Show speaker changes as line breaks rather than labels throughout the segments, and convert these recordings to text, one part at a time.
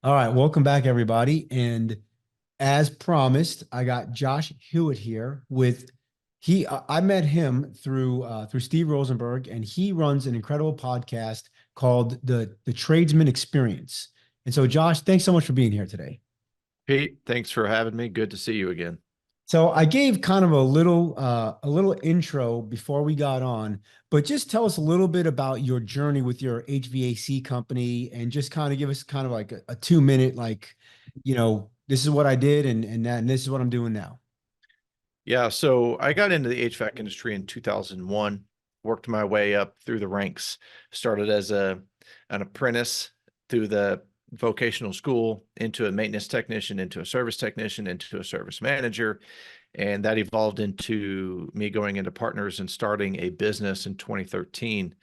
All right, welcome back, everybody. And as promised, I got Josh Huite here with I met him through Steve Rosenberg, and he runs an incredible podcast called the Tradesman Experience. And so, Josh, thanks so much for being here today.
Pete, thanks for having me. Good to see you again.
So I gave kind of a little intro before we got on, but just tell us a little bit about your journey with your HVAC company and just kind of give us kind of like a 2 minute this is what I did and this is what I'm doing now.
Yeah, so I got into the HVAC industry in 2001, worked my way up through the ranks, started as an apprentice through the vocational school into a maintenance technician, into a service technician, into a service manager, and that evolved into me going into partners and starting a business in 2013.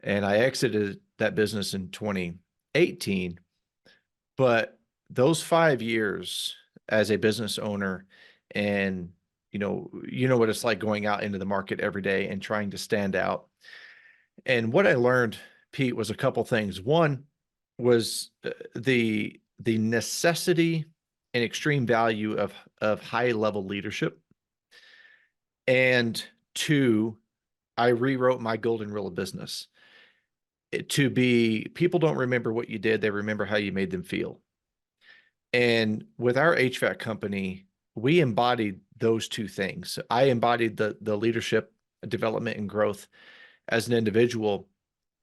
And I exited that business in 2018, but those 5 years as a business owner and you know what it's like going out into the market every day and trying to stand out. And what I learned, Pete, was a couple things. One was the necessity and extreme value of high level leadership. And two, I rewrote my golden rule of business. To be, people don't remember what you did, they remember how you made them feel. And with our HVAC company, we embodied those two things. I embodied the leadership, development, and growth as an individual,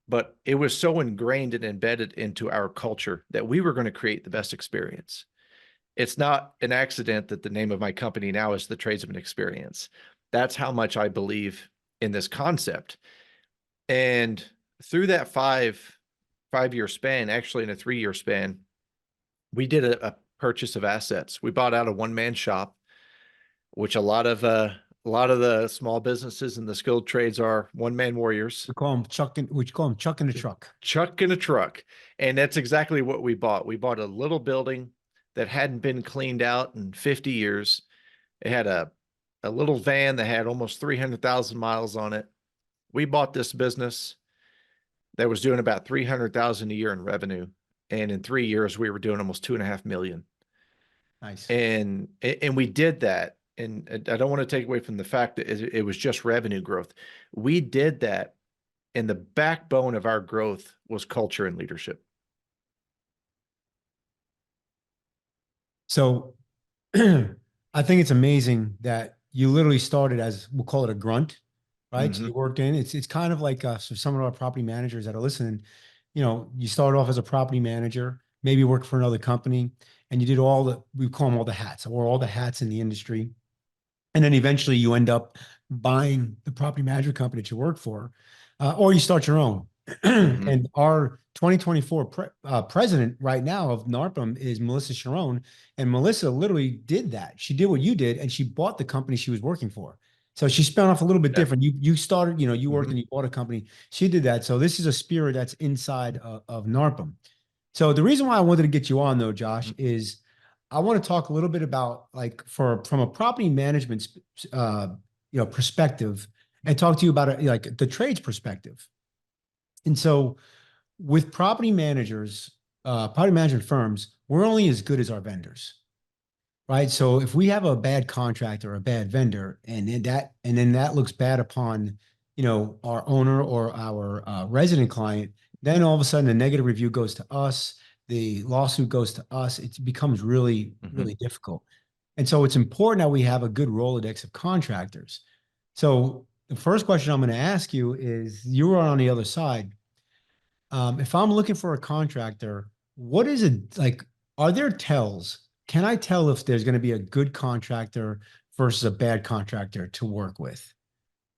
but it was so ingrained and embedded into our culture that we were going to create the best experience. It's not an accident that the name of my company now is the Tradesman Experience. That's how much I believe in this concept. And through that five-year span, actually in a 3-year span, we did a purchase of assets. We bought out a one-man shop, which a lot of the small businesses and the skilled trades are one-man warriors.
We call them Chuck in the truck.
Chuck in a truck. And that's exactly what we bought. We bought a little building that hadn't been cleaned out in 50 years. It had a little van that had almost 300,000 miles on it. We bought this business that was doing about 300,000 a year in revenue. And in 3 years, we were doing almost 2.5 million.
Nice.
And we did that. And I don't want to take away from the fact that it was just revenue growth. We did that, and the backbone of our growth was culture and leadership.
So I think it's amazing that you literally started as, we'll call it a grunt, right? So you
Hmm.
worked in, it's kind of like so some of our property managers that are listening, you started off as a property manager, maybe worked for another company, and you did we call them all the hats, or all the hats in the industry. And then eventually you end up buying the property management company that you work for, or you start your own.
Hmm.
And our 2024 president right now of NARPM is Melissa Sharon. And Melissa literally did that. She did what you did, and she bought the company she was working for. So she spun off a little bit
Yeah.
different. You started, you worked
Hmm.
and you bought a company. She did that. So this is a spirit that's inside of NARPM. So the reason why I wanted to get you on though, Josh, is I want to talk a little bit about like from a property management perspective, and talk to you about it like the trades perspective. And so with property managers, property management firms, we're only as good as our vendors, right? So if we have a bad contractor or a bad vendor, and then that looks bad upon, our owner or our resident client, then all of a sudden the negative review goes to us, the lawsuit goes to us. It becomes really,
Hmm.
really difficult. And so it's important that we have a good Rolodex of contractors. So the first question I'm going to ask you is, you are on the other side. If I'm looking for a contractor, what is it like? Are there tells? Can I tell if there's going to be a good contractor versus a bad contractor to work with?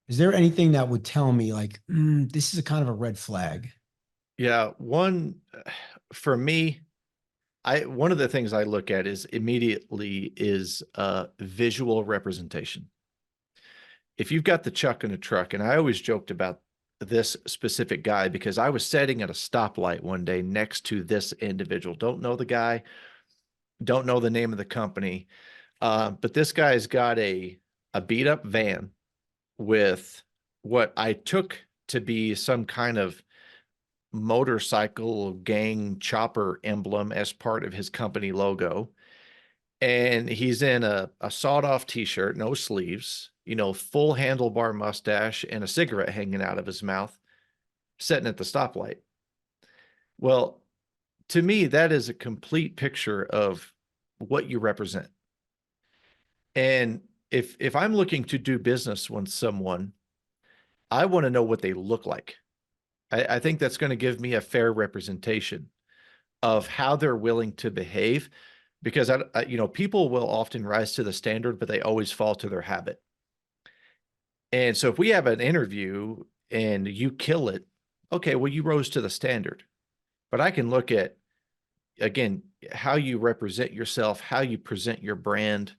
Is there anything that would tell me like, this is a kind of a red flag?
Yeah. For me, one of the things I look at is immediately is visual representation. If you've got the chuck in a truck, and I always joked about this specific guy because I was sitting at a stoplight one day next to this individual. Don't know the guy, don't know the name of the company, but this guy's got a beat up van with what I took to be some kind of motorcycle gang chopper emblem as part of his company logo. And he's in a sawed-off t-shirt, no sleeves, full handlebar mustache and a cigarette hanging out of his mouth, sitting at the stoplight. Well, to me, that is a complete picture of what you represent. And if I'm looking to do business with someone, I want to know what they look like. I think that's going to give me a fair representation of how they're willing to behave, because people will often rise to the standard, but they always fall to their habit. And so if we have an interview and you kill it, okay, well, you rose to the standard. But I can look at, again, how you represent yourself, how you present your brand,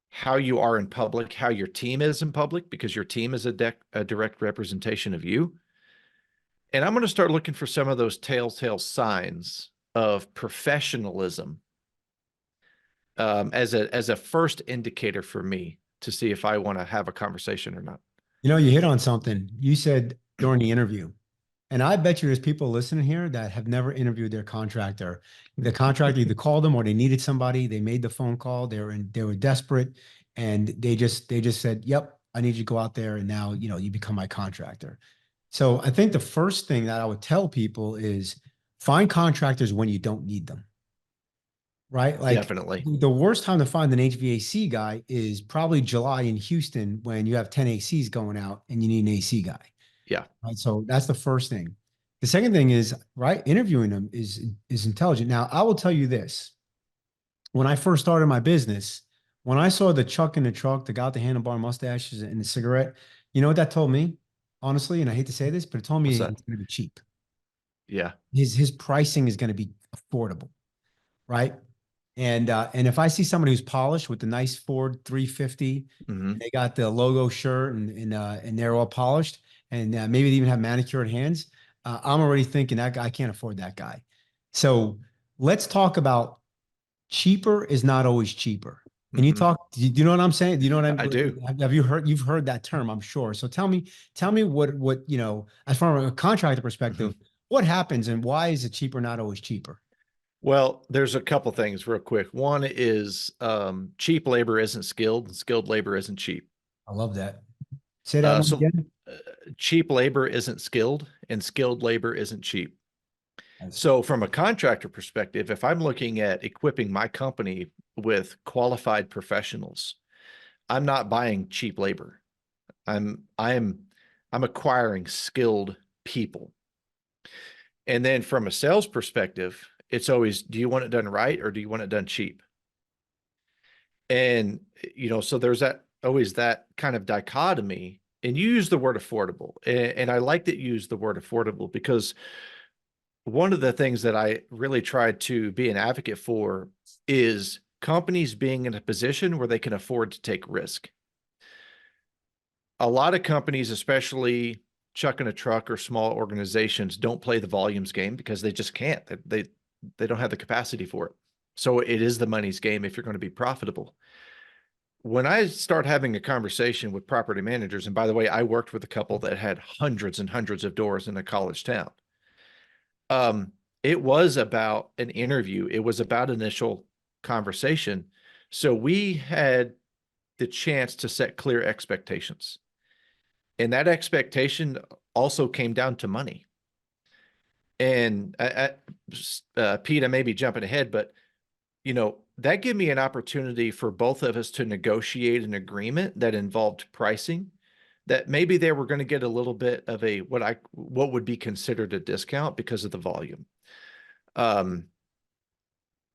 how you are in public, how your team is in public, because your team is a direct representation of you. And I'm going to start looking for some of those telltale signs of professionalism as a first indicator for me to see if I want to have a conversation or not.
You hit on something. You said during the interview, and I bet you there's people listening here that have never interviewed their contractor. The contractor either called them or they needed somebody. They made the phone call. They were desperate, and they just said, "Yep, I need you to go out there." And now you become my contractor. So I think the first thing that I would tell people is find contractors when you don't need them. Right? Like
Definitely.
the worst time to find an HVAC guy is probably July in Houston when you have 10 ACs going out and you need an AC guy.
Yeah.
Right. So that's the first thing. The second thing is, right, interviewing them is intelligent. Now, I will tell you this. When I first started my business, when I saw the Chuck in the truck, the guy with the handlebar mustaches and the cigarette, you know what that told me? Honestly, and I hate to say this, but it told me
What's
he's
that?
going to be cheap.
Yeah.
His pricing is going to be affordable, right? And if I see somebody who's polished with the nice Ford 350,
Mm-hmm.
and they got the logo shirt and they're all polished, and maybe they even have manicured hands, I'm already thinking that guy, I can't afford that guy. So let's talk about cheaper is not always cheaper. Can you
Mm-hmm.
talk? Do you know what I'm saying? Do you know what
I do.
have you heard? You've heard that term, I'm sure. So tell me what as from a contractor
Mm-hmm.
perspective, what happens and why is it cheaper not always cheaper?
Well, there's a couple things real quick. One is cheap labor isn't skilled, and skilled labor isn't cheap.
I love that. Say that one
So
again.
cheap labor isn't skilled, and skilled labor isn't cheap.
That's
So from a contractor perspective, if I'm looking at equipping my company with qualified professionals, I'm not buying cheap labor. I'm acquiring skilled people. And then from a sales perspective, it's always, do you want it done right or do you want it done cheap? And so there's always that kind of dichotomy. And you use the word affordable. And I like that you use the word affordable, because one of the things that I really try to be an advocate for is companies being in a position where they can afford to take risk. A lot of companies, especially Chuck in a truck or small organizations, don't play the volumes game because they just can't. They don't have the capacity for it. So it is the money's game if you're going to be profitable. When I start having a conversation with property managers, and by the way, I worked with a couple that had hundreds and hundreds of doors in a college town. It was about an interview. It was about initial conversation. So we had the chance to set clear expectations. And that expectation also came down to money. And Pete, I may be jumping ahead, but that gave me an opportunity for both of us to negotiate an agreement that involved pricing, that maybe they were going to get a little bit of what would be considered a discount because of the volume.
well,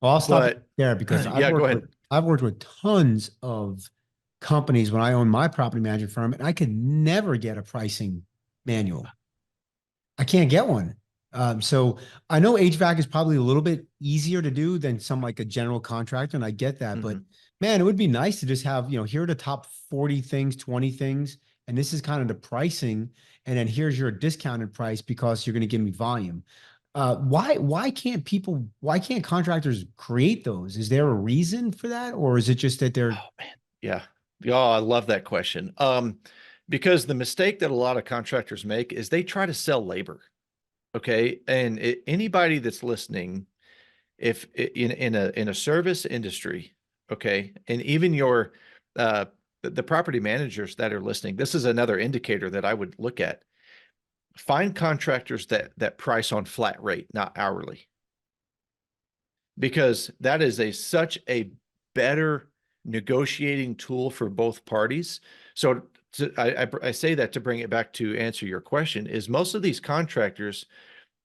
I'll stop
But
there because
yeah, go ahead.
I've worked with tons of companies when I owned my property management firm, and I could never get a pricing manual. I can't get one. So I know HVAC is probably a little bit easier to do than some like a general contractor, and I get that. But
Mhm.
man, it would be nice to just have, here are the top 40 things, 20 things, and this is kind of the pricing, and then here's your discounted price because you're going to give me volume. Why can't contractors create those? Is there a reason for that, or is it just that they're
Oh man. Yeah. Yeah, I love that question. Because the mistake that a lot of contractors make is they try to sell labor. Okay. And anybody that's listening, if in a service industry, okay, and even your the property managers that are listening, this is another indicator that I would look at. Find contractors that price on flat rate, not hourly, because that is such a better negotiating tool for both parties. So I say that to bring it back to answer your question, is most of these contractors,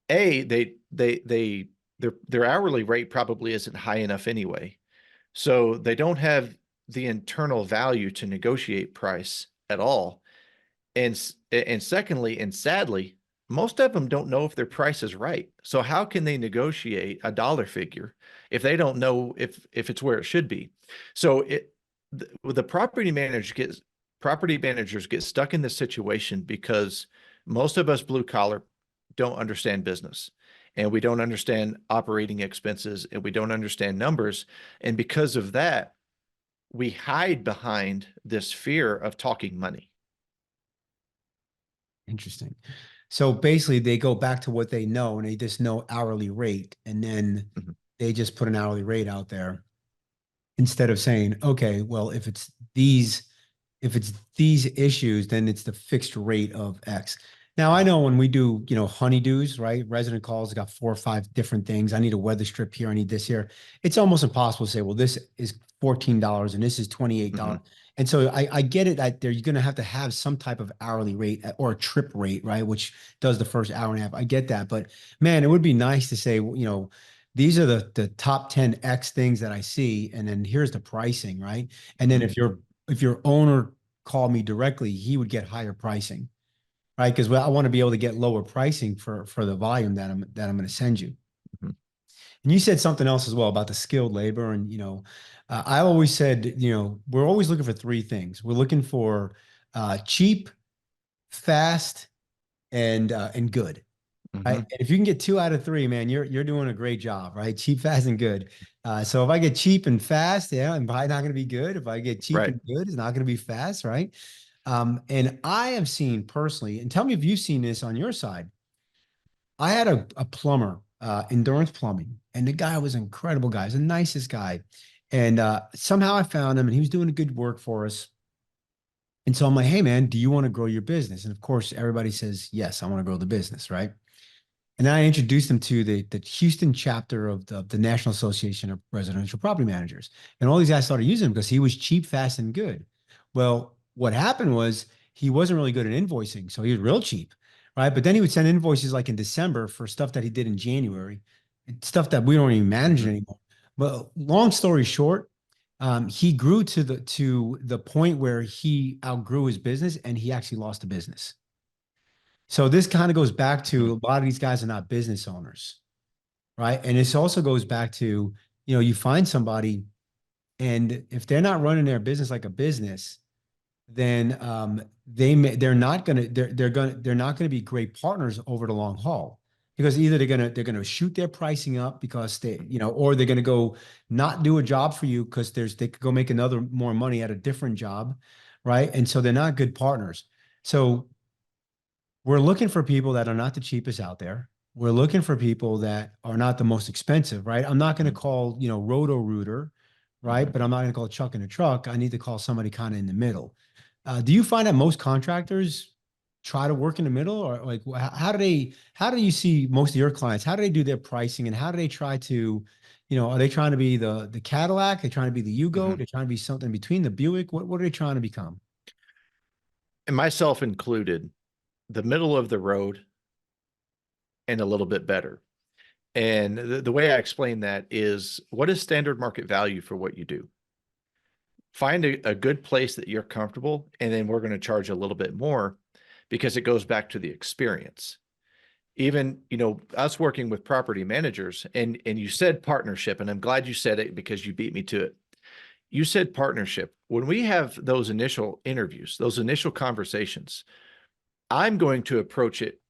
their hourly rate probably isn't high enough anyway. So they don't have the internal value to negotiate price at all. And secondly, and sadly, most of them don't know if their price is right. So how can they negotiate a dollar figure if they don't know if it's where it should be? So the property managers get stuck in this situation because most of us blue collar don't understand business, and we don't understand operating expenses, and we don't understand numbers. And because of that, we hide behind this fear of talking money.
Interesting. So basically, they go back to what they know, and they just know hourly rate, and then
Mhm.
they just put an hourly rate out there instead of saying, okay, well, if it's these issues, then it's the fixed rate of X. Now I know when we do, honeydews, right? Resident calls, got 4 or 5 different things. I need a weather strip here. I need this here. It's almost impossible to say, well, this is $14 and this is $28.
Mhm.
And so I get it that you're going to have some type of hourly rate or a trip rate, right? Which does the first hour and a half. I get that. But man, it would be nice to say, these are the top 10 X things that I see. And then here's the pricing, right? And then
Mhm.
if your owner called me directly, he would get higher pricing, right? Because I want to be able to get lower pricing for the volume that I'm going to send you.
Mhm.
And you said something else as well about the skilled labor. And, I always said, we're always looking for 3 things. We're looking for cheap, fast, and good. Right.
Mhm.
And if you can get 2 out of 3, man, you're doing a great job, right? Cheap, fast, and good. So if I get cheap and fast, yeah, I'm probably not going to be good. If I get cheap
Right.
and good, it's not going to be fast, right? And I have seen personally, and tell me if you've seen this on your side. I had a plumber, Endurance Plumbing, and the guy was an incredible guy. He's the nicest guy. And somehow I found him and he was doing a good work for us. And so I'm like, hey, man, do you want to grow your business? And of course, everybody says, yes, I want to grow the business, right? And then I introduced them to the Houston chapter of the National Association of Residential Property Managers. And all these guys started using him because he was cheap, fast, and good. Well, what happened was he wasn't really good at invoicing. So he was real cheap, right? But then he would send invoices like in December for stuff that he did in January, stuff that we don't even manage
Mhm.
anymore. But long story short, he grew to the point where he outgrew his business and he actually lost the business. So this kind of goes back
Mhm.
to a lot of these guys are not business owners, right? And this also goes back to, you find somebody and if they're not running their business like a business, then they're not gonna be great partners over the long haul because either they're gonna shoot their pricing up because or they're gonna go not do a job for you because they could go make another more money at a different job, right? And so they're not good partners. So we're looking for people that are not the cheapest out there. We're looking for people that are not the most expensive, right? I'm not going to
Mhm.
call, Roto Rooter, right?
Mhm.
But I'm not going to call Chuck in a truck. I need to call somebody kind of in the middle. Do you find that most contractors try to work in the middle, or like how do you see most of your clients? How do they do their pricing, and how do they try to, are they trying to be the Cadillac? They're trying to be the Yugo?
Mhm.
They're trying to be something between the Buick. What are they trying to become?
And myself included, the middle of the road and a little bit better. And the way I explain that is, what is standard market value for what you do? Find a good place that you're comfortable, and then we're going to charge a little bit more because it goes back to the experience. Even, us working with property managers, and you said partnership, and I'm glad you said it because you beat me to it. You said partnership. When we have those initial interviews, those initial conversations, I'm going to approach it,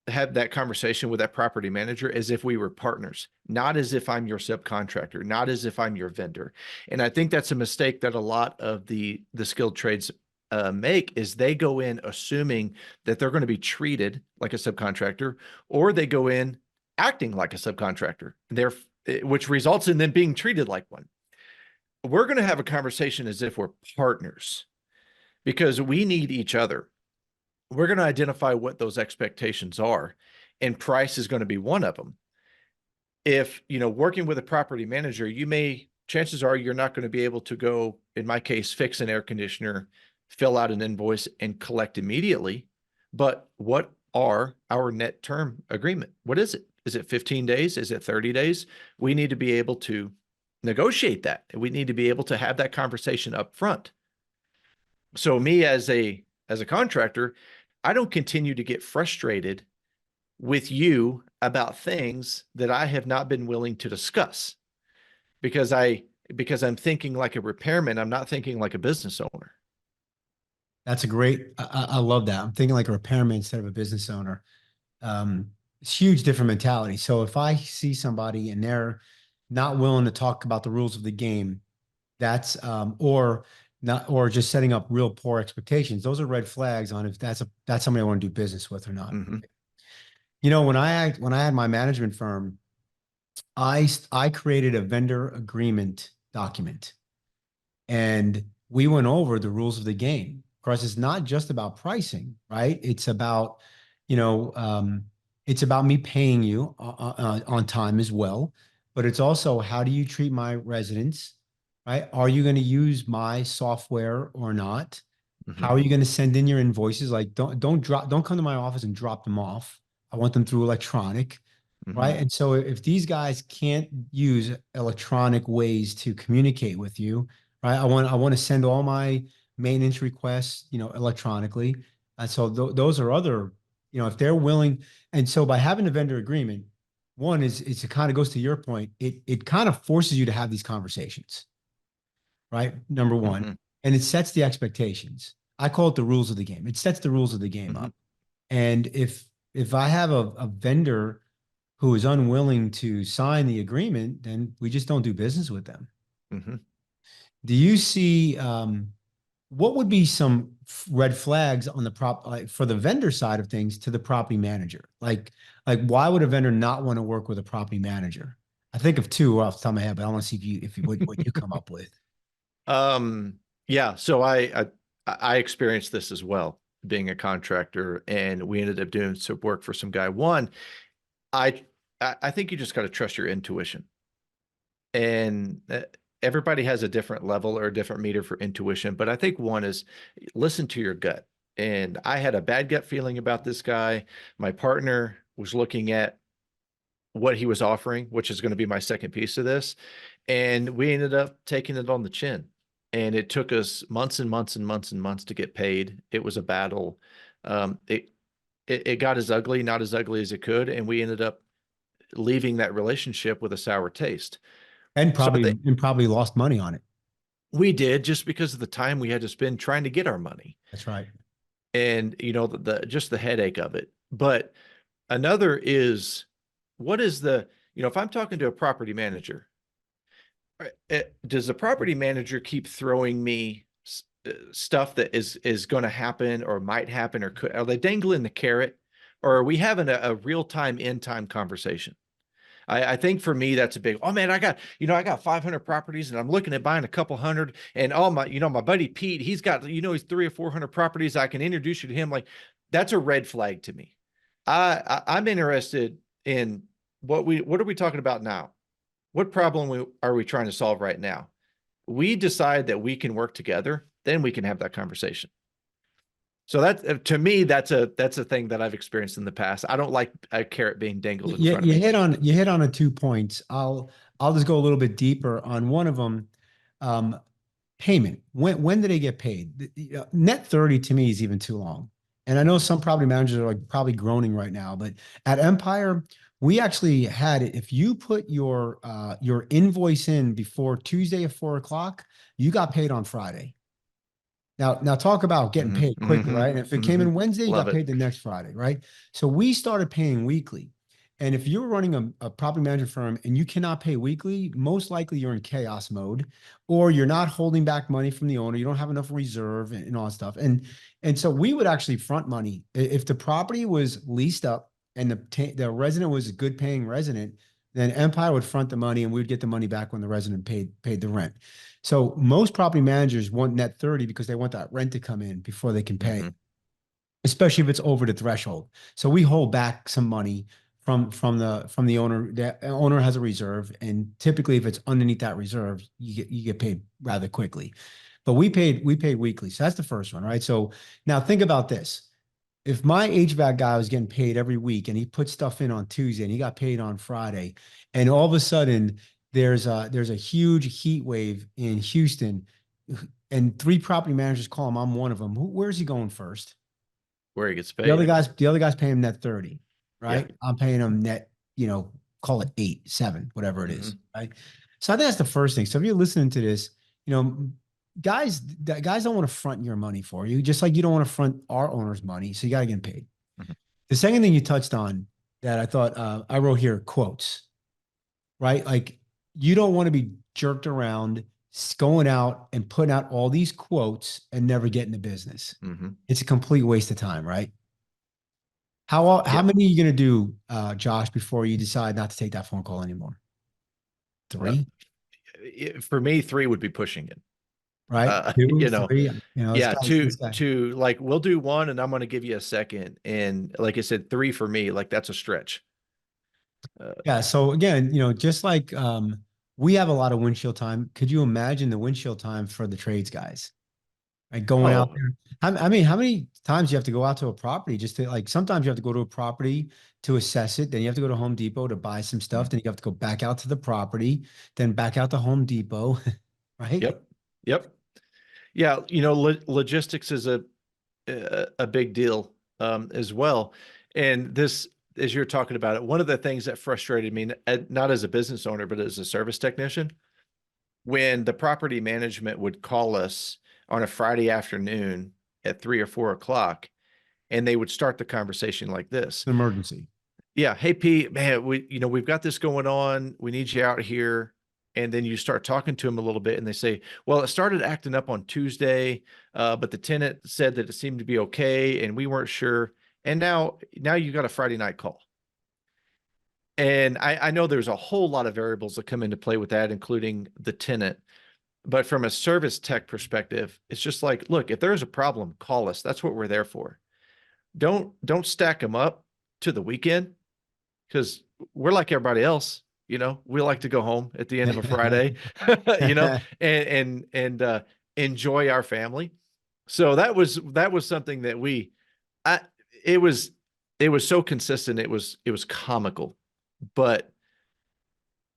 have that conversation with that property manager as if we were partners, not as if I'm your subcontractor, not as if I'm your vendor. And I think that's a mistake that a lot of the skilled trades make is they go in assuming that they're going to be treated like a subcontractor, or they go in acting like a subcontractor, which results in them being treated like one. We're going to have a conversation as if we're partners because we need each other. We're going to identify what those expectations are, and price is going to be one of them. If, working with a property manager, chances are you're not going to be able to go, in my case, fix an air conditioner, fill out an invoice, and collect immediately. But what are our net term agreement? What is it? Is it 15 days? Is it 30 days? We need to be able to negotiate that. We need to be able to have that conversation up front. So me as a contractor, I don't continue to get frustrated with you about things that I have not been willing to discuss because I'm thinking like a repairman. I'm not thinking like a business owner.
That's a great, I love that. I'm thinking like a repairman instead of a business owner. It's huge different mentality. So if I see somebody and they're not willing to talk about the rules of the game, that's or not, or just setting up real poor expectations. Those are red flags on if that's somebody I want to do business with or not.
Mm-hmm.
When I had my management firm, I created a vendor agreement document, and we went over the rules of the game. Of course, it's not just about pricing, right? It's about, it's about me paying you on time as well, but it's also how do you treat my residents, right? Are you going to use my software or not?
Mm-hmm.
How are you going to send in your invoices? Like, don't come to my office and drop them off. I want them through electronic, right?
Mm-hmm.
And so if these guys can't use electronic ways to communicate with you, right? I want to send all my maintenance requests, electronically. And so those are other, if they're willing. And so by having a vendor agreement, one is it kind of goes to your point. It kind of forces you to have these conversations, right? Number one,
Mm-hmm.
and it sets the expectations. I call it the rules of the game. It sets the rules of the game
Mm-hmm.
up. And if I have a vendor who is unwilling to sign the agreement, then we just don't do business with them.
Mm-hmm.
Do you see what would be some red flags on the like for the vendor side of things to the property manager? Like why would a vendor not want to work with a property manager? I think of two off the top of my head, but I want to see if you what you come up with.
Yeah. So I experienced this as well, being a contractor, and we ended up doing some work for some guy. One, I think you just got to trust your intuition, and everybody has a different level or a different meter for intuition. But I think one is listen to your gut. And I had a bad gut feeling about this guy. My partner was looking at what he was offering, which is going to be my second piece of this. And we ended up taking it on the chin. And it took us months and months and months and months to get paid. It was a battle. It got as ugly, not as ugly as it could. And we ended up leaving that relationship with a sour taste.
And
So
probably lost money on it.
we did, just because of the time we had to spend trying to get our money.
That's right.
And, just the headache of it. But another is, what is if I'm talking to a property manager, does the property manager keep throwing me stuff that is going to happen or might happen, or are they dangling the carrot, or are we having a real-time in-time conversation? I think for me, that's a big, oh man, I got 500 properties and I'm looking at buying a couple hundred, and my buddy Pete, he's got, he's 300 or 400 properties. I can introduce you to him. Like, that's a red flag to me. I'm interested in what are we talking about now? What problem are we trying to solve right now? We decide that we can work together, then we can have that conversation. So that, to me, that's a thing that I've experienced in the past. I don't like a carrot being dangled in front of me.
You hit on 2 points. I'll just go a little bit deeper on one of them. Payment. When do they get paid? Net 30 to me is even too long. And I know some property managers are like probably groaning right now, but at Empire, we actually had it. If you put your invoice in before Tuesday at 4 o'clock, you got paid on Friday. Now talk about getting paid quickly, right? And if it came in Wednesday, you
Love
got
it.
paid the next Friday, right? So we started paying weekly. And if you're running a property management firm and you cannot pay weekly, most likely you're in chaos mode, or you're not holding back money from the owner. You don't have enough reserve and all that stuff. And so we would actually front money if the property was leased up and the resident was a good paying resident. Then Empire would front the money and we'd get the money back when the resident paid the rent. So most property managers want net 30 because they want that rent to come in before they can pay, especially if it's over the threshold. So we hold back some money from the owner. The owner has a reserve, and typically if it's underneath that reserve, you get paid rather quickly. But we paid weekly. So that's the first one, right? So now think about this. If my HVAC guy was getting paid every week and he put stuff in on Tuesday and he got paid on Friday, and all of a sudden there's a huge heat wave in Houston, and three property managers call him, I'm one of them. Where's he going first?
Where he gets
The other
paid.
guys pay him net 30,
Yeah.
right? I'm paying him net, call it 8, 7, whatever it is, right? So I think that's the first thing. So if you're listening to this, guys don't want to front your money for you, just like you don't want to front our owner's money. So you got to get paid.
Mhm.
The second thing you touched on that I thought I wrote here, quotes, right? Like you don't want to be jerked around, going out and putting out all these quotes and never getting the business. It's a complete waste of time, right? How
Yeah.
many are you going to do, Josh, before you decide not to take that phone call anymore? 3,
For me, 3 would be pushing it.
right? 2,
You know,
3,
yeah,
this guy.
two, like we'll do one and I'm going to give you a second. And like I said, 3 for me, like that's a stretch.
Yeah. So again, just like we have a lot of windshield time. Could you imagine the windshield time for the trades guys? Like going out
Oh,
there. I mean, how many times you have to go out to a property just to like, sometimes you have to go to a property to assess it. Then you have to go to Home Depot to buy some stuff. Then you have to go back out to the property, then back out to Home Depot, right?
yep. Yep. Yeah. Logistics is a big deal, as well. And this, as you're talking about it, one of the things that frustrated me, not as a business owner, but as a service technician, when the property management would call us on a Friday afternoon at 3 or 4 o'clock, and they would start the conversation like this.
An emergency.
Yeah. Hey, Pete, man, we've got this going on. We need you out here. And then you start talking to them a little bit and they say, well, it started acting up on Tuesday, but the tenant said that it seemed to be okay. And we weren't sure. And now you got a Friday night call. And I know there's a whole lot of variables that come into play with that, including the tenant. But from a service tech perspective, it's just like, look, if there's a problem, call us. That's what we're there for. Don't stack them up to the weekend, because we're like everybody else. We like to go home at the end of a Friday, and enjoy our family. So that was something that I, it was so consistent. It was comical, but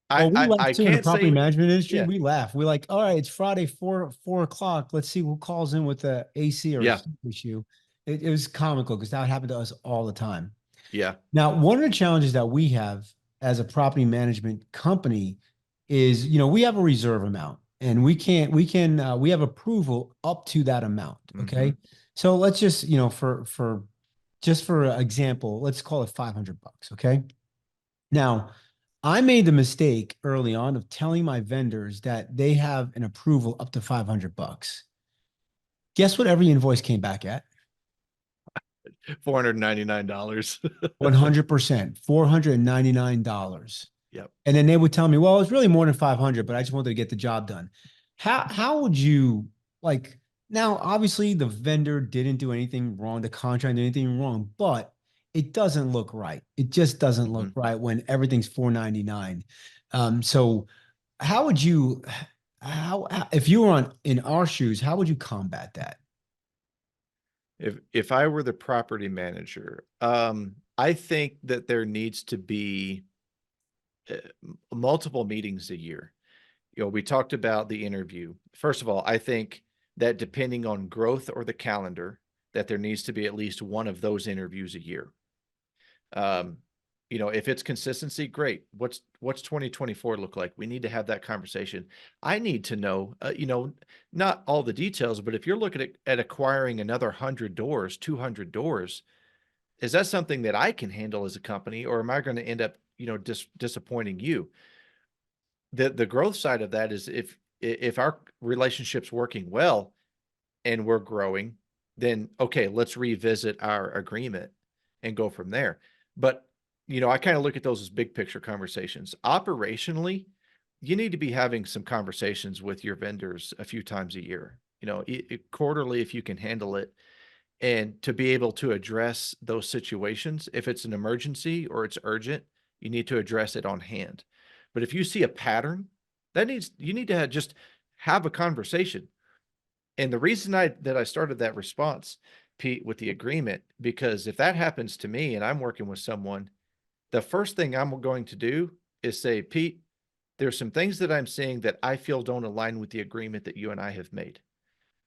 Well, we laugh
I
too in the
can't
property
say,
management industry.
yeah,
We laugh. We're like, all right, it's Friday, 4 o'clock. Let's see who calls in with the AC or
yeah,
heat issue. It was comical because that happened to us all the time.
yeah.
Now, one of the challenges that we have as a property management company is, we have a reserve amount and we have approval up to that amount. Okay. So let's just, for example, let's call it $500. Okay. Now, I made the mistake early on of telling my vendors that they have an approval up to $500. Guess what every invoice came back at?
$499.
100%, $499.
Yep.
And then they would tell me, well, it's really more than 500, but I just wanted to get the job done. How would you like now? Obviously, the vendor didn't do anything wrong, the contract did anything wrong, but it doesn't look right. It just doesn't look right when everything's 499. So how would you if you were in our shoes, how would you combat that?
If I were the property manager, I think that there needs to be multiple meetings a year. We talked about the interview. First of all, I think that depending on growth or the calendar, that there needs to be at least one of those interviews a year. If it's consistency, great. What's 2024 look like? We need to have that conversation. I need to know, not all the details, but if you're looking at acquiring another 100 doors, 200 doors, is that something that I can handle as a company, or am I going to end up, disappointing you? The growth side of that is if our relationship's working well and we're growing, then okay, let's revisit our agreement and go from there. But, I kind of look at those as big picture conversations. Operationally, you need to be having some conversations with your vendors a few times a year, quarterly if you can handle it, and to be able to address those situations. If it's an emergency or it's urgent, you need to address it on hand. But if you see a pattern, you need to just have a conversation. And the reason that I started that response, Pete, with the agreement, because if that happens to me and I'm working with someone, the first thing I'm going to do is say, Pete, there's some things that I'm seeing that I feel don't align with the agreement that you and I have made.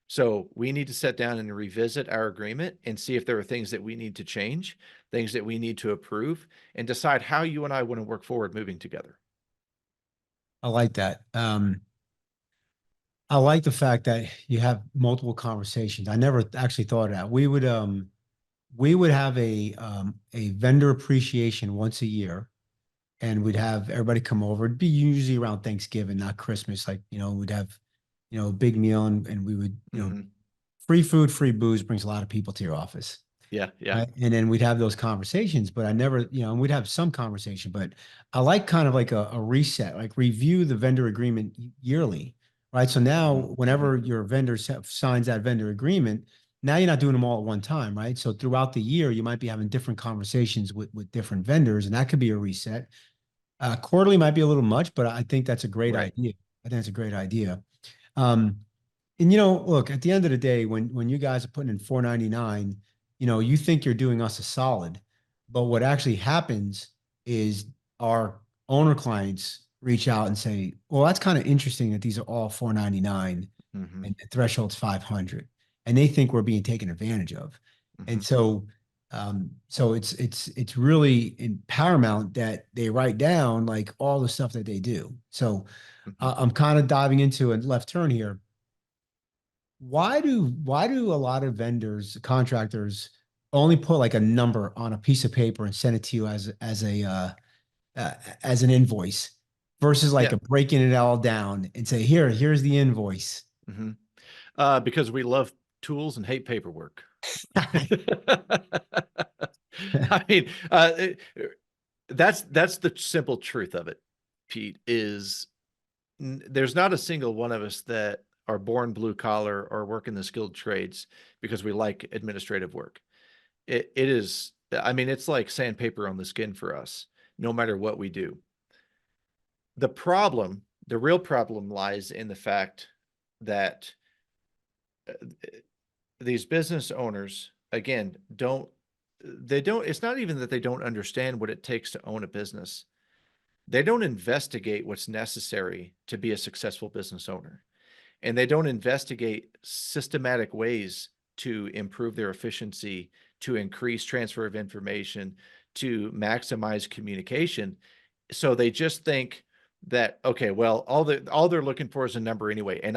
So we need to sit down and revisit our agreement and see if there are things that we need to change, things that we need to approve, and decide how you and I want to work forward moving together.
I like that. I like the fact that you have multiple conversations. I never actually thought of that. We would have a vendor appreciation once a year, and we'd have everybody come over. It'd be usually around Thanksgiving, not Christmas. Like, we'd have, a big meal, and we would,
Mhm.
free food, free booze brings a lot of people to your office.
Yeah, yeah.
Right. And then we'd have those conversations, but I never, and we'd have some conversation, but I like kind of like a reset, like review the vendor agreement yearly. Right. So now
Mhm,
whenever
mhm.
your vendor signs that vendor agreement, now you're not doing them all at one time. Right. So throughout the year, you might be having different conversations with different vendors, and that could be a reset. Quarterly might be a little much, but I think that's a great
Right.
idea. I think that's a great idea. Um, and look, at the end of the day, when you guys are putting in 499, you think you're doing us a solid, but what actually happens is our owner clients reach out and say, "Well, that's kind of interesting that these are all 499
Mhm,
and the threshold's 500," and they think we're being taken advantage of. And
mhm,
so it's really in paramount that they write down like all the stuff that they do. So
mhm.
I'm kind of diving into a left turn here. Why do a lot of vendors, contractors only put like a number on a piece of paper and send it to you as an invoice versus like
Yeah.
a breaking it all down and say, here's the invoice.
Mhm. Because we love tools and hate paperwork. I mean, that's the simple truth of it, Pete, is there's not a single one of us that are born blue collar or work in the skilled trades because we like administrative work. It is, I mean, it's like sandpaper on the skin for us, no matter what we do. The real problem lies in the fact that uh, these business owners, again, it's not even that they don't understand what it takes to own a business. They don't investigate what's necessary to be a successful business owner. And they don't investigate systematic ways to improve their efficiency, to increase transfer of information, to maximize communication. So they just think that, okay, well, all they're looking for is a number anyway. And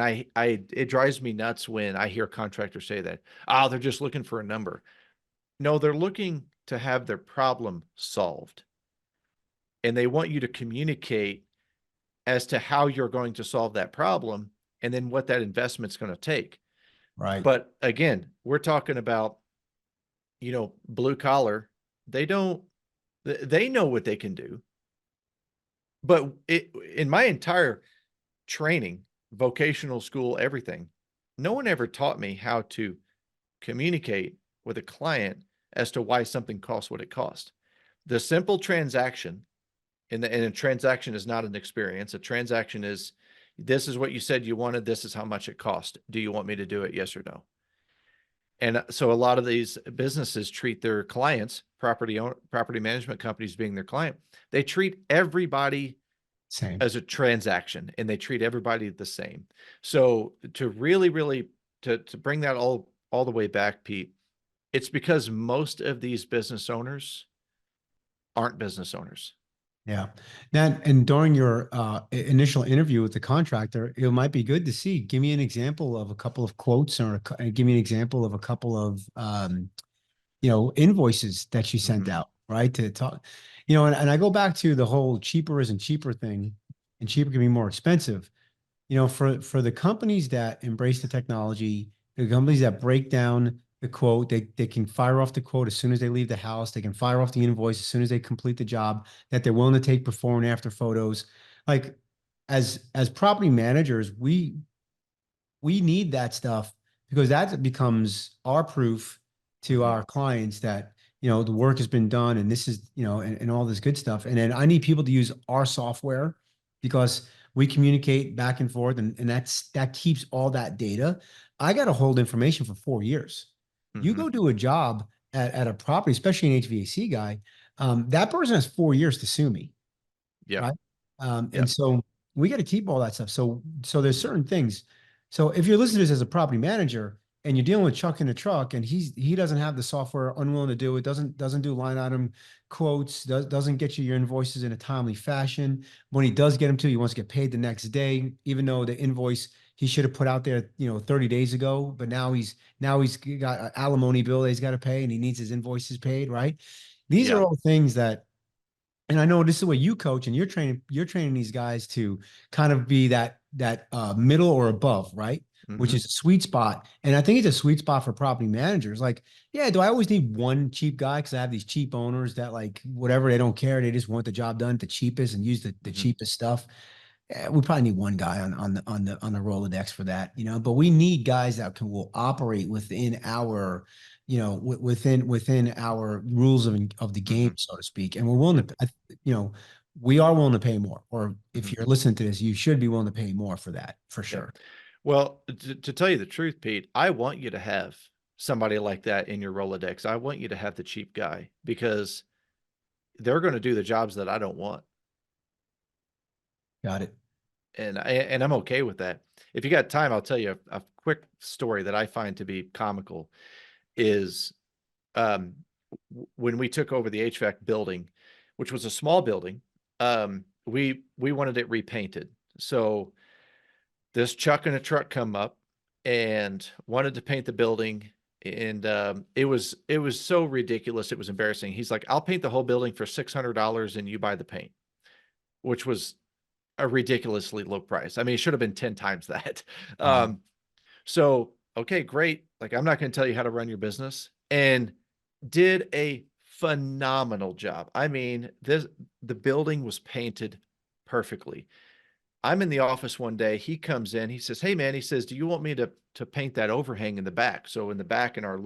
it drives me nuts when I hear contractors say that, oh, they're just looking for a number. No, they're looking to have their problem solved. And they want you to communicate as to how you're going to solve that problem and then what that investment's going to take.
Right.
But again, we're talking about, blue collar. They don't, they know what they can do. But in my entire training, vocational school, everything, no one ever taught me how to communicate with a client as to why something costs what it costs. The simple transaction, and a transaction is not an experience. A transaction is, this is what you said you wanted. This is how much it cost. Do you want me to do it? Yes or no? And so a lot of these businesses treat their clients, property management companies being their client, they treat everybody
Same.
as a transaction and they treat everybody the same. So to really, really to bring that all the way back, Pete, it's because most of these business owners aren't business owners.
Yeah. Now, and during your initial interview with the contractor, it might be good to see. Give me an example of a couple of quotes, or give me an example of a couple of invoices that she sent
Hmm.
out, right? To talk, and I go back to the whole cheaper isn't cheaper thing, and cheaper can be more expensive. For the companies that embrace the technology, the companies that break down the quote, they can fire off the quote as soon as they leave the house. They can fire off the invoice as soon as they complete the job, that they're willing to take before and after photos. Like as property managers, we need that stuff because that becomes our proof to
Hmm.
our clients that the work has been done and this is and all this good stuff. And then I need people to use our software because we communicate back and forth, and that keeps all that data. I got to hold information for 4 years. You
Hmm.
go do a job at a property, especially an HVAC guy. That person has 4 years to sue me,
Yep.
right? And
Yep.
so we got to keep all that stuff. So there's certain things. So if you're listening to this as a property manager and you're dealing with Chuck in a truck and he doesn't have the software, unwilling to do it, doesn't do line item quotes, doesn't get you your invoices in a timely fashion. When he does get them to you, he wants to get paid the next day, even though the invoice he should have put out there, 30 days ago, but now he's got an alimony bill that he's got to pay and he needs his invoices paid, right? These are
Yeah.
all things that, and I know this is what you coach, and you're training these guys to kind of be that middle or above, right? Which
Hmm.
is a sweet spot. And I think it's a sweet spot for property managers. Like, yeah, do I always need one cheap guy? Because I have these cheap owners that like whatever, they don't care. They just want the job done the cheapest and use the
Hmm.
cheapest stuff. We probably need one guy on the Rolodex for that. But we need guys that will operate within our, within our rules of the game,
Hmm.
so to speak. And we're willing
Yep.
to, you know, we are willing to pay more. Or if
Hmm.
you're listening to this, you should be willing to pay more for that, for
Yep.
sure.
Well, to tell you the truth, Pete, I want you to have somebody like that in your Rolodex. I want you to have the cheap guy because they're going to do the jobs that I don't want.
Got it.
And I'm okay with that. If you got time, I'll tell you a quick story that I find to be comical is um, when we took over the HVAC building, which was a small building, we wanted it repainted. So this Chuck in a truck come up and wanted to paint the building, and it was so ridiculous, it was embarrassing. He's like, "I'll paint the whole building for $600 and you buy the paint," which was a ridiculously low price. I mean, it should have been 10 times that.
Wow.
So, okay, great. Like, I'm not going to tell you how to run your business, and did a phenomenal job. I mean, the building was painted perfectly. I'm in the office one day. He comes in. He says, "Hey, man," he says, "do you want me to paint that overhang in the back?" So in the back, in our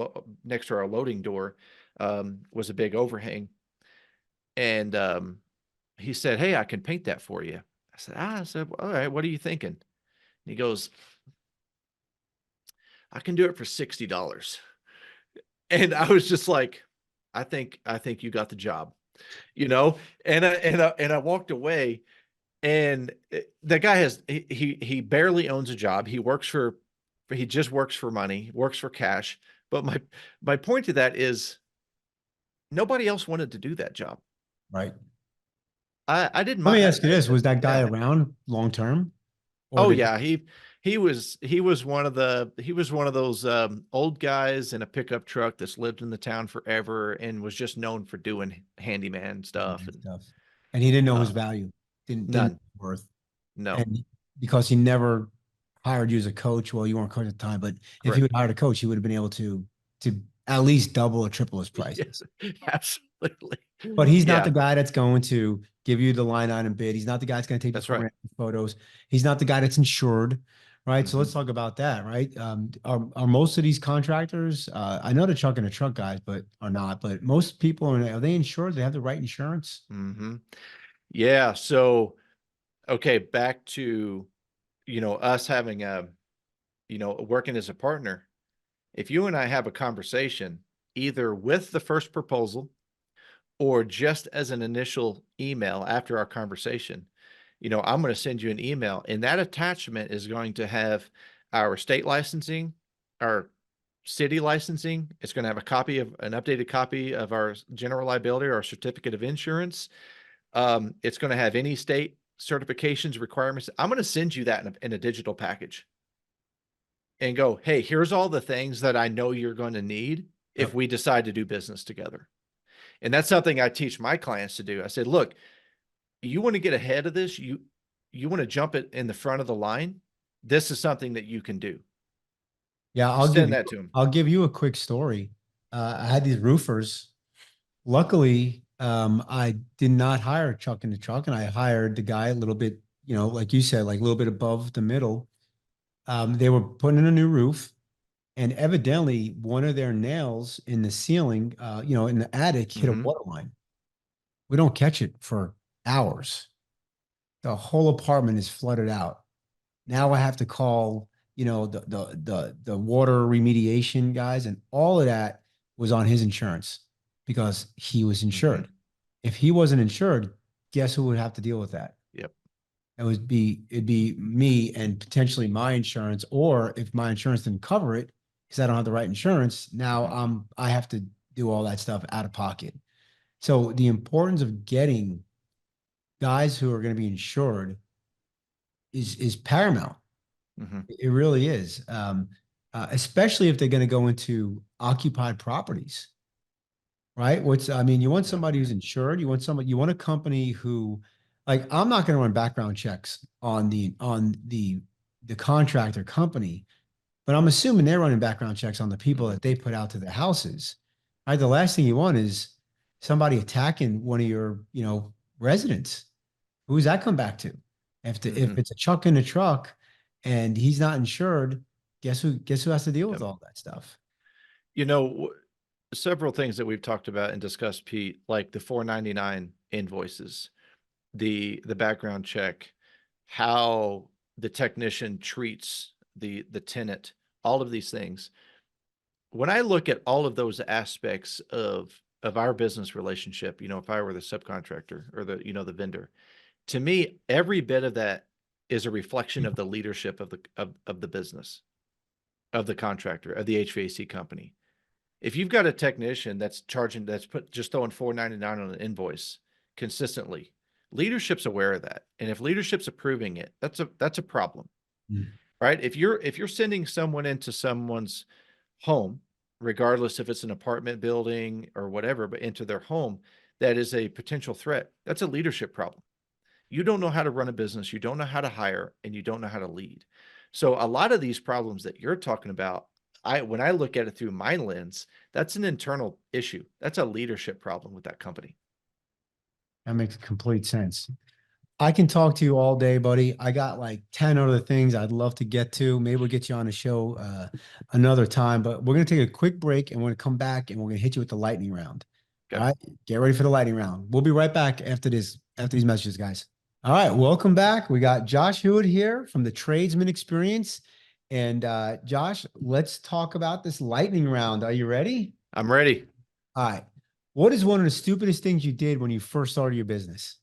next to our loading door, was a big overhang, and he said, "Hey, I can paint that for you." I said, "I said, all right. What are you thinking?" And he goes, "I can do it for $60." And I was just like, I think you got the job, you know. And I walked away. And the guy he barely owns a job. He just works for money, works for cash. But my point to that is nobody else wanted to do that job.
Right.
I didn't
Let me
mind.
ask you this. Was that guy
Yeah.
around long term? Or
Oh
did
yeah. He was one of those old guys in a pickup truck that's lived in the town forever and was just known for doing handyman stuff and
stuff? And he didn't know his
uh,
value, didn't
none.
know his worth.
No.
And because he never hired you as a coach, well, you weren't coach at the time, but if he
Correct.
would hired a coach, he would have been able to at least double or triple his
Yeah,
prices.
absolutely.
But he's not the
Yeah,
guy that's going to give you the line item bid. He's not the guy that's going to take
that's
before
right.
and after photos. He's not the guy that's insured, right? So let's
Mhm.
talk about that, right? Are most of these contractors? I know the truck and the truck guys, but are not. But most people are they insured? They have the right insurance,
Mhm. Yeah, so okay, back to, us having working as a partner. If you and I have a conversation either with the first proposal or just as an initial email after our conversation, I'm going to send you an email, and that attachment is going to have our state licensing, our city licensing. It's going to have an updated copy of our general liability or our certificate of insurance. It's going to have any state certifications requirements. I'm going to send you that in a digital package and go, "Hey, here's all the things that I know you're going to need. if we decide to do business together. And that's something I teach my clients to do. I said, look, you want to get ahead of this, you want to jump it in the front of the line. This is something that you can do.
Yeah,
Send that to them.
I'll give you a quick story. I had these roofers. Luckily, I did not hire Chuck in the truck, and I hired the guy a little bit, like you said, like a little bit above the middle. They were putting in a new roof, and evidently one of their nails in the ceiling, in the attic hit a
Mhm.
water line. We don't catch it for hours. The whole apartment is flooded out. Now I have to call, the water remediation guys, and all of that was on his insurance because he was insured.
Mhm.
If he wasn't insured, guess who would have to deal with that?
Yep.
It'd be me and potentially my insurance, or if my insurance didn't cover it because I don't have the right insurance, now I have to do all that stuff out of pocket. So the importance of getting guys who are going to be insured is paramount.
Mhm.
It really is. Especially if they're going to go into occupied properties, right? I mean, you want
Yep.
somebody who's insured. You want a company who, like, I'm not going to run background checks on the contractor company, but I'm assuming they're running background checks on the people
Mhm.
that they put out to their houses. Right? The last thing you want is somebody attacking one of your, residents. Who's that come back to? If
Mhm.
it's a Chuck in the truck and he's not insured, guess who has to deal with
Yep.
all that stuff?
You know, several things that we've talked about and discussed, Pete, like the 499 invoices, the background check, how the technician treats the tenant, all of these things. When I look at all of those aspects of our business relationship, if I were the subcontractor or the vendor, to me, every bit of that is a reflection of the leadership of the business, of the contractor, of the HVAC company. If you've got a technician just throwing 499 on an invoice consistently, leadership's aware of that. And if leadership's approving it, that's a problem,
Mm.
right? If you're sending someone into someone's home, regardless if it's an apartment building or whatever, but into their home, that is a potential threat. That's a leadership problem. You don't know how to run a business, you don't know how to hire, and you don't know how to lead. So a lot of these problems that you're talking about, when I look at it through my lens, that's an internal issue. That's a leadership problem with that company.
That makes complete sense. I can talk to you all day, buddy. I got like 10 other things I'd love to get to. Maybe we'll get you on the show another time, but we're going to take a quick break and we're going to come back and we're going to hit you with the lightning round. All
Okay.
right. Get ready for the lightning round. We'll be right back after these messages, guys. All right. Welcome back. We got Josh Huite here from the Tradesman Experience. And Josh, let's talk about this lightning round. Are you ready?
I'm ready.
All right. What is one of the stupidest things you did when you first started your business?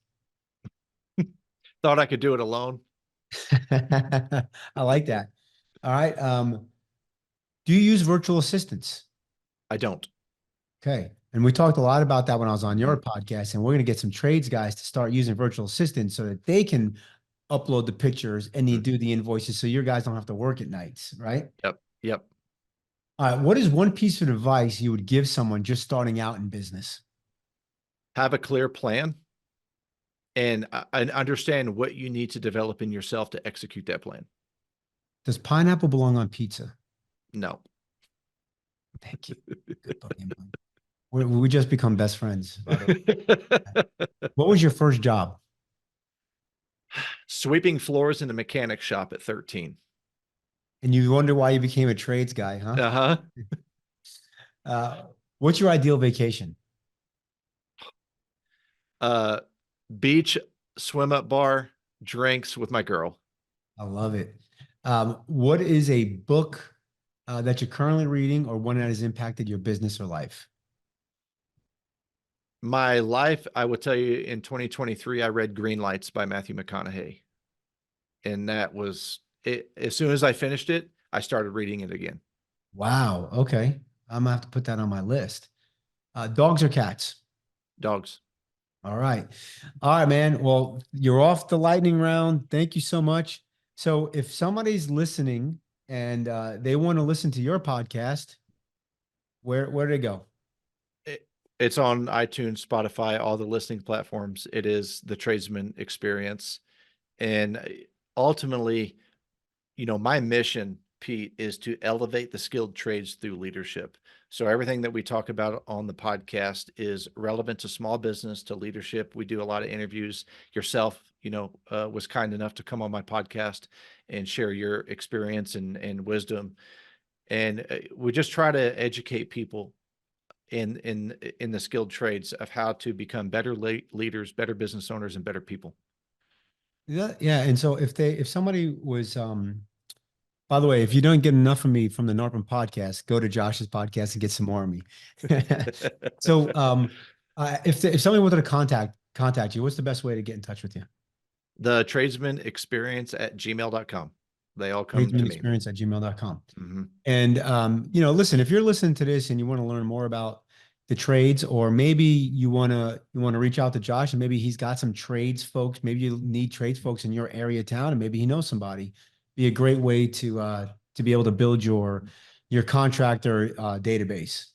Thought I could do it alone.
I like that. All right. Do you use virtual assistants?
I don't.
Okay. And we talked a lot about that when I was on your
Mhm.
podcast, and we're going to get some trades guys to start using virtual assistants so that they can upload the pictures and you
Mhm.
do the invoices so your guys don't have to work at nights, right?
Yep. Yep.
All right. What is one piece of advice you would give someone just starting out in business?
Have a clear plan and understand what you need to develop in yourself to execute that plan.
Does pineapple belong on pizza?
No.
Thank you. Good buddy of mine. We just become best friends, by the way. What was your first job?
Sweeping floors in a mechanic shop at 13.
And you wonder why you became a trades guy, huh?
Uh-huh.
Uh, what's your ideal vacation?
Uh, beach, swim up bar, drinks with my girl.
I love it. What is a book that you're currently reading or one that has impacted your business or life?
My life, I will tell you, in 2023, I read Green Lights by Matthew McConaughey. And that was it. As soon as I finished it, I started reading it again.
Wow. Okay. I'm gonna have to put that on my list. Dogs or cats?
Dogs.
All right. All right, man. Well, you're off the lightning round. Thank you so much. So if somebody's listening and they want to listen to your podcast, Where did it go?
It's on iTunes, Spotify, all the listening platforms. It is the Tradesman Experience. And ultimately, my mission, Pete, is to elevate the skilled trades through leadership. So everything that we talk about on the podcast is relevant to small business, to leadership. We do a lot of interviews. Yourself, was kind enough to come on my podcast and share your experience and wisdom. And we just try to educate people in the skilled trades of how to become better leaders, better business owners, and better people.
Yeah. And so if somebody was, by the way, if you don't get enough of me from the NARPM podcast, go to Josh's podcast and get some more of me. So, if somebody wanted to contact you, what's the best way to get in touch with you?
The Tradesman Experience at gmail.com. They all come to me.
Tradesmanexperience@gmail.com.
Mm-hmm.
And, listen, if you're listening to this and you want to learn more about the trades, or maybe you want to reach out to Josh and maybe he's got some trades folks, maybe you need trades folks in your area of town and maybe he knows somebody, be a great way to be able to build your contractor database.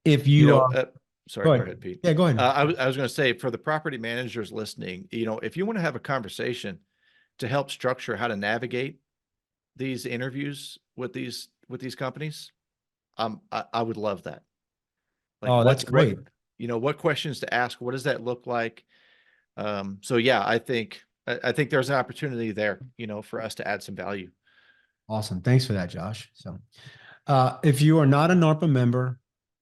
If you,
Sorry,
go
go
ahead.
ahead, Pete.
Yeah, go ahead.
I was going to say, for the property managers listening, if you want to have a conversation to help structure how to navigate these interviews with these companies, I would love that. Like,
Oh, that's great.
What questions to ask? What does that look like? So yeah, I think there's an opportunity there, for us to add some value.
Awesome. Thanks for that, Josh. So, if you are not a NARPA member,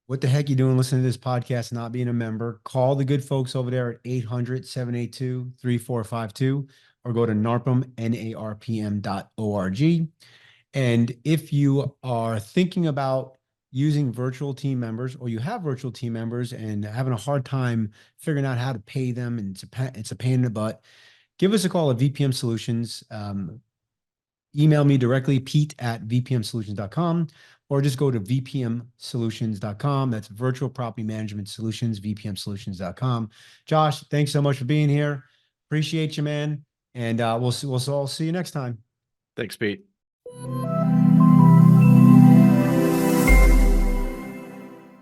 what the heck you doing listening to this podcast, not being a member? Call the good folks over there at 800-782-3452 or go to NARPM, NARPM.org. And if you are thinking about using virtual team members, or you have virtual team members and having a hard time figuring out how to pay them, and it's a pain in the butt, give us a call at VPM Solutions. Email me directly, pete@vpmsolutions.com, or just go to vpmsolutions.com. That's Virtual Property Management Solutions, vpmsolutions.com. Josh, thanks so much for being here. Appreciate you, man. And we'll all see you next time.
Thanks, Pete.